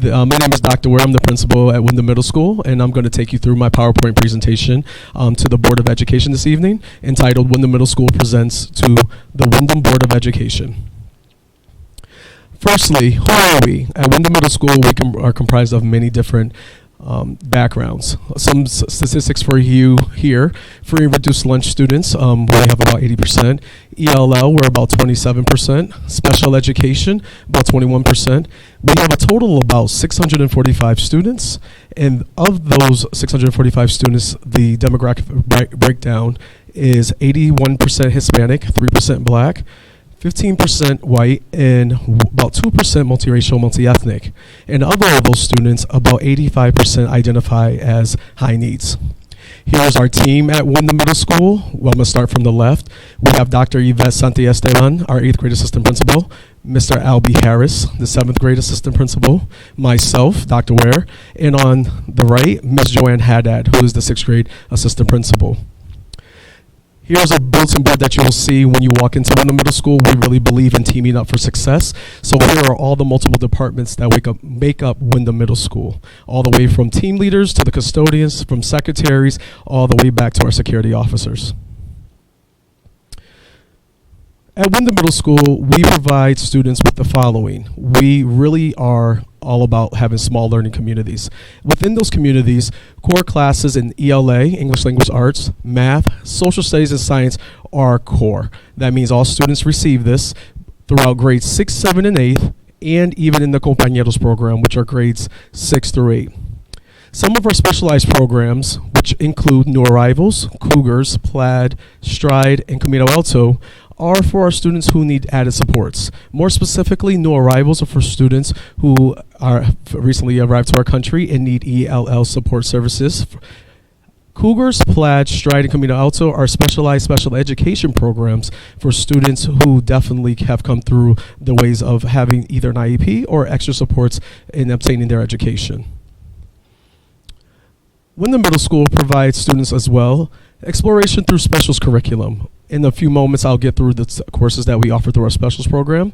My name is Dr. Ware. I'm the principal at Windham Middle School, and I'm going to take you through my PowerPoint presentation to the Board of Education this evening, entitled Windham Middle School Presents to the Windham Board of Education. Firstly, who are we? At Windham Middle School, we are comprised of many different backgrounds. Some statistics for you here. Free and reduced lunch students, we have about 80%. ELL, we're about 27%. Special education, about 21%. We have a total of about 645 students. And of those 645 students, the demographic breakdown is 81% Hispanic, 3% Black, 15% white, and about 2% multiracial, multi-ethnic. And of all of those students, about 85% identify as high needs. Here's our team at Windham Middle School. Well, I'm going to start from the left. We have Dr. Yvette Santiesteban, our 8th grade assistant principal, Mr. Albie Harris, the 7th grade assistant principal, myself, Dr. Ware, and on the right, Ms. Joanne Haddad, who is the 6th grade assistant principal. Here's a bulletin board that you will see when you walk into Windham Middle School. We really believe in teaming up for success. So here are all the multiple departments that make up Windham Middle School, all the way from team leaders to the custodians, from secretaries, all the way back to our security officers. At Windham Middle School, we provide students with the following. We really are all about having small learning communities. Within those communities, core classes in ELA, English Language Arts, Math, Social Studies, and Science are core. That means all students receive this throughout grades 6, 7, and 8, and even in the Compañeros program, which are grades 6 through 8. Some of our specialized programs, which include new arrivals, Cougars, Plaid, Stride, and Camino Alto, are for our students who need added supports. More specifically, new arrivals are for students who are recently arrived to our country and need ELL support services. Cougars, Plaid, Stride, and Camino Alto are specialized special education programs for students who definitely have come through the ways of having either an IEP or extra supports in obtaining their education. Windham Middle School provides students as well exploration through specials curriculum. In a few moments, I'll get through the courses that we offer through our specials program.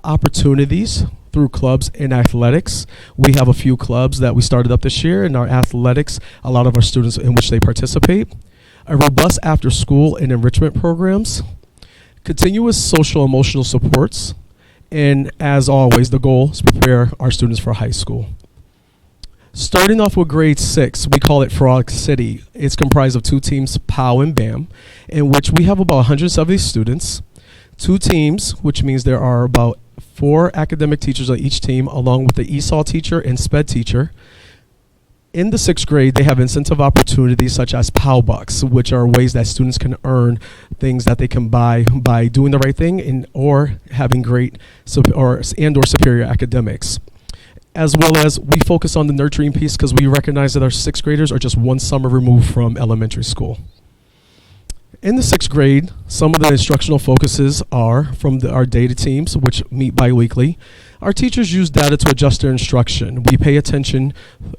Opportunities through clubs and athletics. We have a few clubs that we started up this year in our athletics, a lot of our students in which they participate. A robust after school and enrichment programs. Continuous social emotional supports. And as always, the goal is to prepare our students for high school. Starting off with grade 6, we call it Frolic City. It's comprised of 2 teams, POW and BAM, in which we have about 170 students, 2 teams, which means there are about 4 academic teachers on each team, along with the ESOL teacher and SPED teacher. In the 6th grade, they have incentive opportunities such as POW Bucks, which are ways that students can earn things that they can buy by doing the right thing or having great or superior academics. As well as we focus on the nurturing piece because we recognize that our 6th graders are just one summer removed from elementary school. In the 6th grade, some of the instructional focuses are from our data teams, which meet biweekly. Our teachers use data to adjust their instruction. We pay attention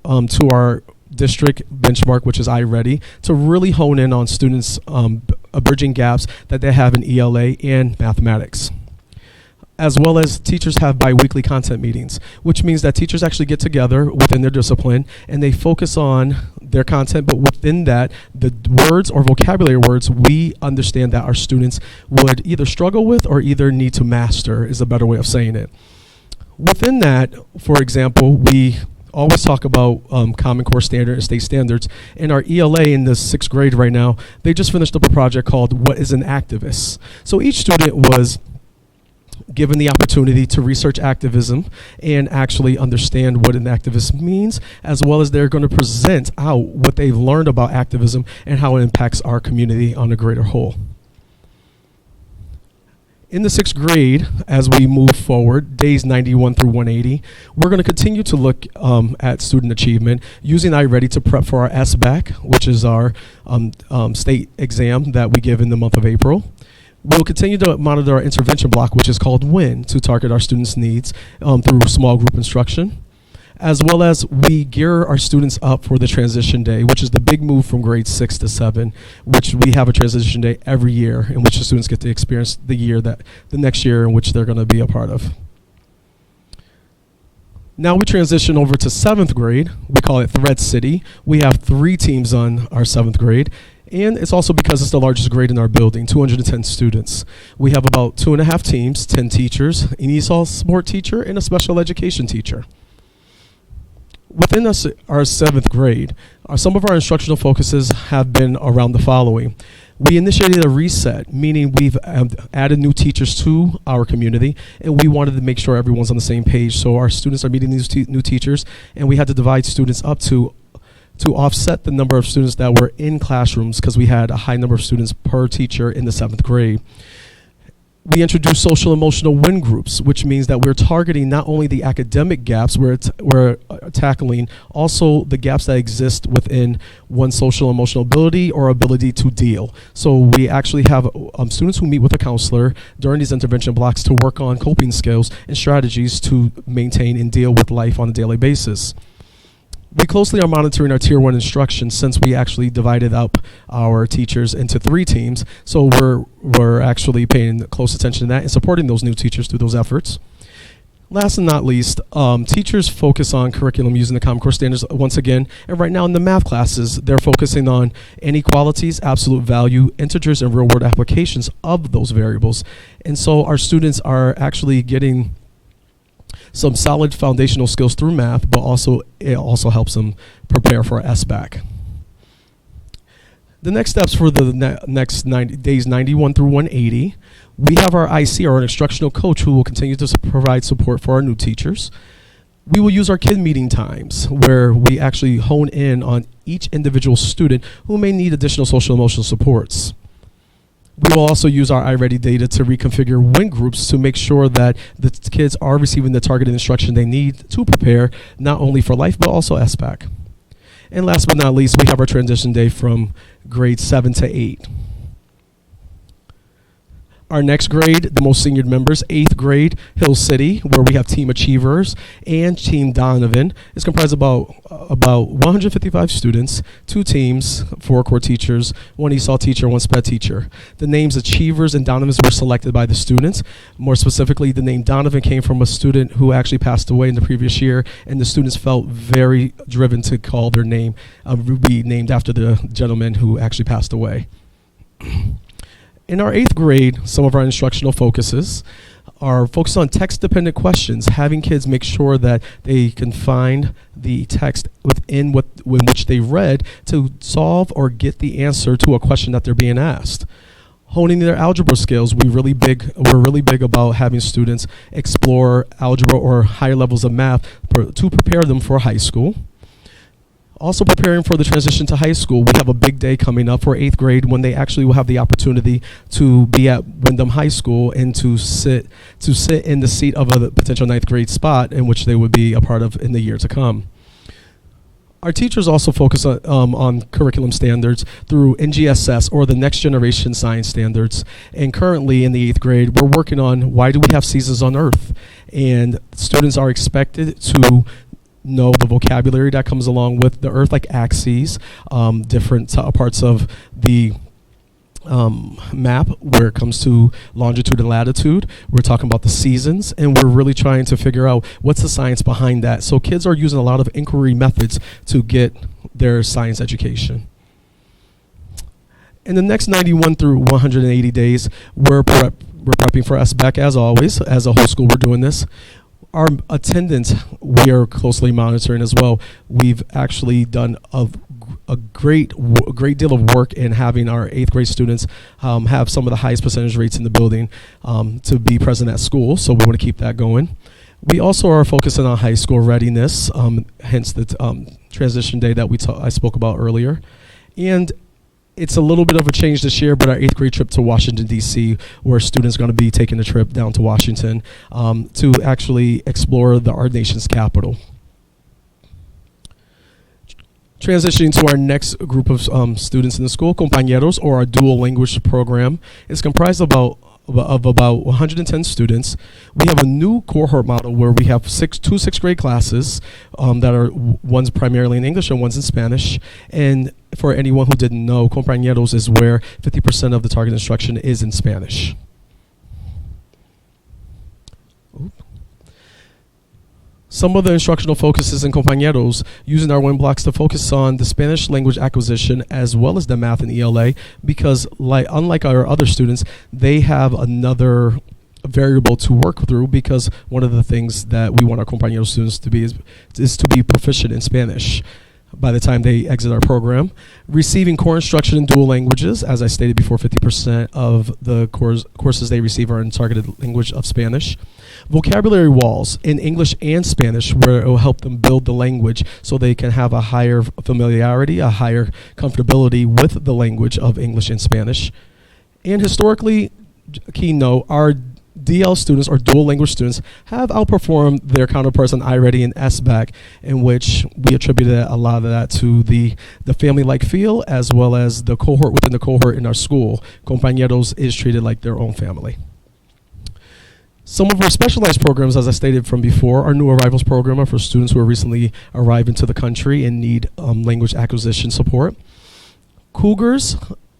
to our district benchmark, which is iReady, to really hone in on students' bridging gaps that they have in ELA and mathematics. As well as teachers have bi-weekly content meetings, which means that teachers actually get together within their discipline and they focus on their content, but within that, the words or vocabulary words we understand that our students would either struggle with or either need to master is a better way of saying it. Within that, for example, we always talk about Common Core Standard and state standards. In our ELA in the 6th grade right now, they just finished up a project called What is an Activist? So each student was given the opportunity to research activism and actually understand what an activist means, as well as they're going to present out what they've learned about activism and how it impacts our community on a greater whole. In the 6th grade, as we move forward, days 91 through 180, we're going to continue to look at student achievement using iReady to prep for our SBAC, which is our state exam that we give in the month of April. We'll continue to monitor our intervention block, which is called WIN, to target our students' needs through small group instruction, as well as we gear our students up for the transition day, which is the big move from grade 6 to 7, which we have a transition day every year in which the students get to experience the next year in which they're going to be a part of. Now we transition over to 7th grade. We call it Thread City. We have 3 teams on our 7th grade. And it's also because it's the largest grade in our building, 210 students. We have about 2.5 teams, 10 teachers, an ESOL support teacher, and a special education teacher. Within our 7th grade, some of our instructional focuses have been around the following. We initiated a reset, meaning we've added new teachers to our community, and we wanted to make sure everyone's on the same page. So our students are meeting these new teachers, and we had to divide students up to offset the number of students that were in classrooms, because we had a high number of students per teacher in the 7th grade. We introduced social-emotional win groups, which means that we're targeting not only the academic gaps, we're tackling also the gaps that exist within one's social-emotional ability or ability to deal. So we actually have students who meet with a counselor during these intervention blocks to work on coping skills and strategies to maintain and deal with life on a daily basis. We closely are monitoring our Tier 1 instruction, since we actually divided up our teachers into 3 teams. So we're actually paying close attention to that and supporting those new teachers through those efforts. Last and not least, teachers focus on curriculum using the Common Core standards once again. And right now in the math classes, they're focusing on inequalities, absolute value, integers, and real-world applications of those variables. And so our students are actually getting some solid foundational skills through math, but it also helps them prepare for SBAC. The next steps for the next 90 days, 91 through 180, we have our IC, or an instructional coach, who will continue to provide support for our new teachers. We will use our kid meeting times, where we actually hone in on each individual student who may need additional social emotional supports. We will also use our iReady data to reconfigure win groups to make sure that the kids are receiving the targeted instruction they need to prepare not only for life, but also SBAC. And last but not least, we have our transition day from grades 7 to 8. Our next grade, the most senior members, 8th grade, Hill City, where we have Team Achievers and Team Donovan. It's comprised of about 155 students, 2 teams, 4 core teachers, 1 ESOL teacher, 1 SPED teacher. The names Achievers and Donovans were selected by the students. More specifically, the name Donovan came from a student who actually passed away in the previous year, and the students felt very driven to call their name, be named after the gentleman who actually passed away. In our 8th grade, some of our instructional focuses are focused on text-dependent questions, having kids make sure that they can find the text within which they read to solve or get the answer to a question that they're being asked. Honing their algebra skills, we're really big about having students explore algebra or higher levels of math to prepare them for high school. Also preparing for the transition to high school, we have a big day coming up for 8th grade when they actually will have the opportunity to be at Windham High School and to sit in the seat of a potential 9th grade spot in which they would be a part of in the year to come. Our teachers also focus on curriculum standards through NGSS, or the Next Generation Science Standards. And currently in the 8th grade, we're working on why do we have seasons on Earth? And students are expected to know the vocabulary that comes along with the Earth, like axes, different parts of the map where it comes to longitude and latitude. We're talking about the seasons, and we're really trying to figure out what's the science behind that. So kids are using a lot of inquiry methods to get their science education. In the next 91 through 180 days, we're prepping for SBAC as always. As a whole school, we're doing this. Our attendance, we are closely monitoring as well. We've actually done a great deal of work in having our 8th grade students have some of the highest percentage rates in the building to be present at school, so we want to keep that going. We also are focusing on high school readiness, hence the transition day that I spoke about earlier. And it's a little bit of a change this year, but our 8th grade trip to Washington, D.C., where students are going to be taking a trip down to Washington to actually explore our nation's capital. Transitioning to our next group of students in the school, Compañeros, or our dual language program, is comprised of about 110 students. We have a new cohort model where we have two 6th grade classes that are one's primarily in English and one's in Spanish. And for anyone who didn't know, Compañeros is where 50% of the target instruction is in Spanish. Some of the instructional focuses and compañeros using our win blocks to focus on the Spanish language acquisition as well as the math and ELA, because unlike our other students, they have another variable to work through, because one of the things that we want our compañero students to be is to be proficient in Spanish by the time they exit our program. Receiving core instruction in dual languages. As I stated before, 50% of the courses they receive are in targeted language of Spanish. Vocabulary walls in English and Spanish, where it will help them build the language so they can have a higher familiarity, a higher comfortability with the language of English and Spanish. And historically, key note, our DL students or dual language students have outperformed their counterparts on iReady and SBAC, in which we attributed a lot of that to the family-like feel, as well as the cohort within the cohort in our school. Compañeros is treated like their own family. Some of our specialized programs, as I stated from before, our new arrivals program are for students who are recently arrived into the country and need language acquisition support. Cougars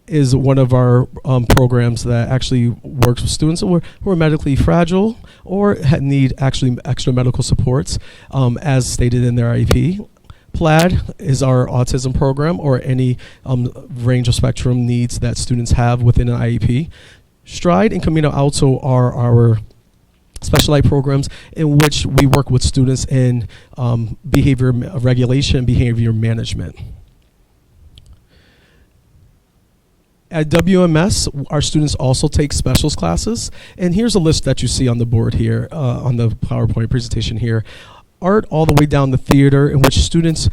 is one of our programs that actually works with students who are medically fragile or need actually extra medical supports, as stated in their IEP. Plaid is our autism program, or any range of spectrum needs that students have within an IEP. Stride and Camino Alto are our specialized programs in which we work with students in behavior regulation and behavior management. At WMS, our students also take specials classes, and here's a list that you see on the board here, on the PowerPoint presentation here. Art all the way down to theater, in which students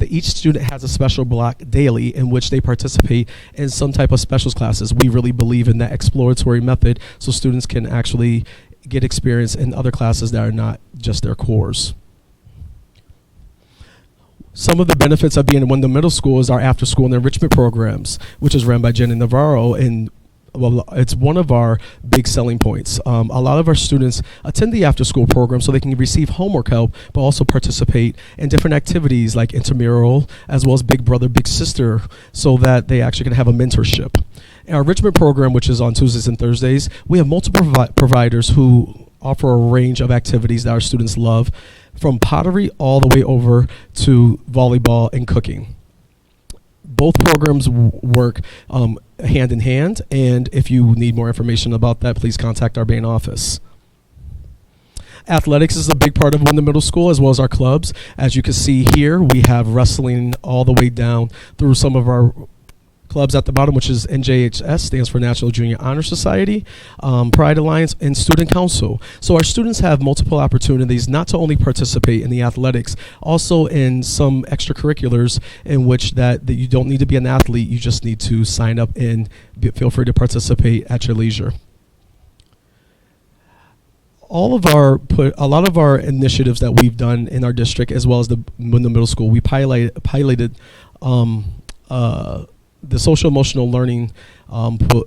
each student has a special block daily in which they participate in some type of specials classes. We really believe in that exploratory method, so students can actually get experience in other classes that are not just their cores. Some of the benefits of being in Windham Middle School is our after-school and enrichment programs, which is run by Jenny Navarro, and well, it's one of our big selling points. A lot of our students attend the after-school program so they can receive homework help, but also participate in different activities like intramural, as well as Big Brother, Big Sister, so that they actually can have a mentorship. In our enrichment program, which is on Tuesdays and Thursdays, we have multiple providers who offer a range of activities that our students love, from pottery all the way over to volleyball and cooking. Both programs work hand in hand, and if you need more information about that, please contact our main office. Athletics is a big part of Windham Middle School, as well as our clubs. As you can see here, we have wrestling all the way down through some of our clubs at the bottom, which is NJHS, stands for National Junior Honor Society, Pride Alliance, and Student Council. So our students have multiple opportunities not to only participate in the athletics, also in some extracurriculars in which that you don't need to be an athlete, you just need to sign up and feel free to participate at your leisure. A lot of our initiatives that we've done in our district, as well as the Windham Middle School, we piloted the social-emotional learning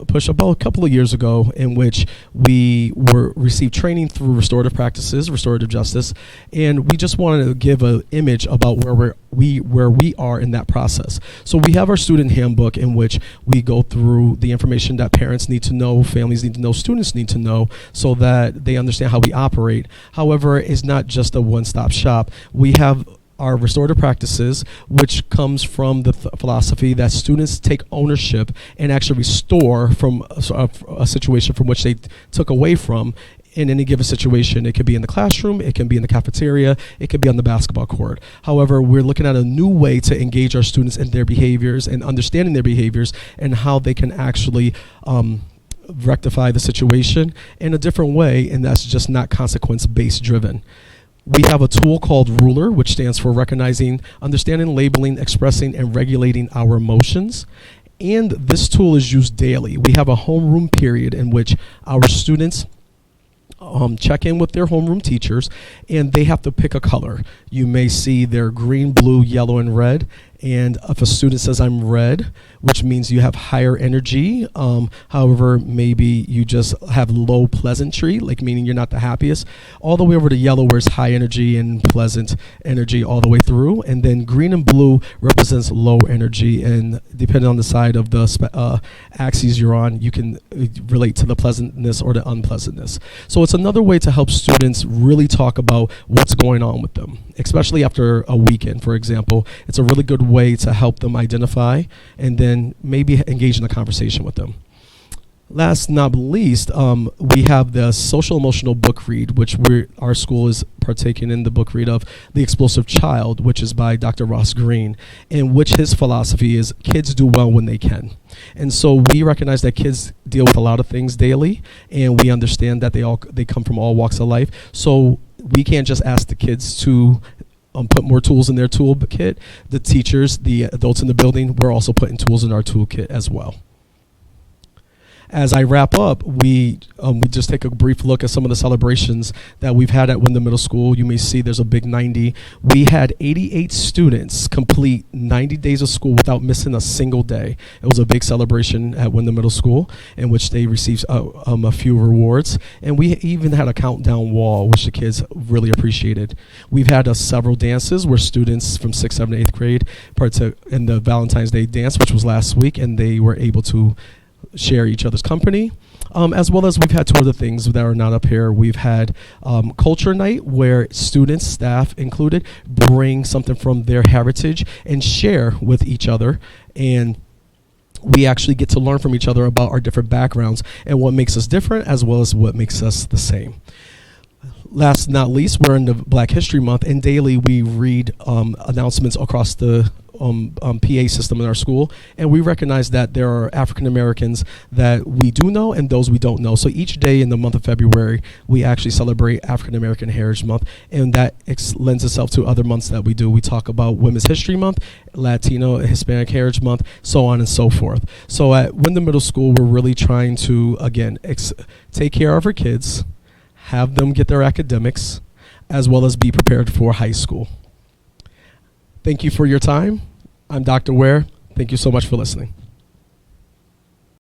push about a couple of years ago, in which we received training through restorative practices, restorative justice, and we just wanted to give an image about where we are in that process. So we have our student handbook, in which we go through the information that parents need to know, families need to know, students need to know, so that they understand how we operate. However, it's not just a one-stop shop. We have our restorative practices, which comes from the philosophy that students take ownership and actually restore from a situation from which they took away from in any given situation. It could be in the classroom, it can be in the cafeteria, it could be on the basketball court. However, we're looking at a new way to engage our students in their behaviors and understanding their behaviors and how they can actually rectify the situation in a different way, and that's just not consequence-based driven. We have a tool called RULER, which stands for Recognizing, Understanding, Labeling, Expressing, and Regulating Our Emotions. And this tool is used daily. We have a homeroom period in which our students check in with their homeroom teachers, and they have to pick a color. You may see their green, blue, yellow, and red, And if a student says I'm red, which means you have higher energy, however, maybe you just have low pleasantry, like meaning you're not the happiest, all the way over to yellow where it's high energy and pleasant energy all the way through. And then green and blue represents low energy, and depending on the side of the axes you're on, you can relate to the pleasantness or the unpleasantness. So it's another way to help students really talk about what's going on with them, especially after a weekend, for example. It's a really good way to help them identify and then maybe engage in a conversation with them. Last not least, we have the social-emotional book read, which our school is partaking in the book read of The Explosive Child, which is by Dr. Ross Greene, in which his philosophy is kids do well when they can. And so we recognize that kids deal with a lot of things daily, and we understand that they come from all walks of life. So we can't just ask the kids to put more tools in their toolkit. The teachers, the adults in the building, we're also putting tools in our toolkit as well. As I wrap up, we just take a brief look at some of the celebrations that we've had at Windham Middle School. You may see there's a big 90. We had 88 students complete 90 days of school without missing a single day. It was a big celebration at Windham Middle School in which they received a few rewards. And we even had a countdown wall, which the kids really appreciated. We've had several dances where students from 6th, 7th, 8th grade partook in the Valentine's Day dance, which was last week, and they were able to share each other's company, as well as we've had two other things that are not up here. We've had culture night where students, staff included, bring something from their heritage and share with each other, and we actually get to learn from each other about our different backgrounds and what makes us different as well as what makes us the same. Last not least, we're in the Black History Month, and daily we read announcements across the PA system in our school, and we recognize that there are African Americans that we do know and those we don't know. So each day in the month of February, we actually celebrate African American Heritage Month, and that lends itself to other months that we do. We talk about Women's History Month, Latino and Hispanic Heritage Month, so on and so forth. So at Windham Middle School, we're really trying to, again, take care of our kids, have them get their academics, as well as be prepared for high school. Thank you for your time. I'm Dr. Ware. Thank you so much for listening.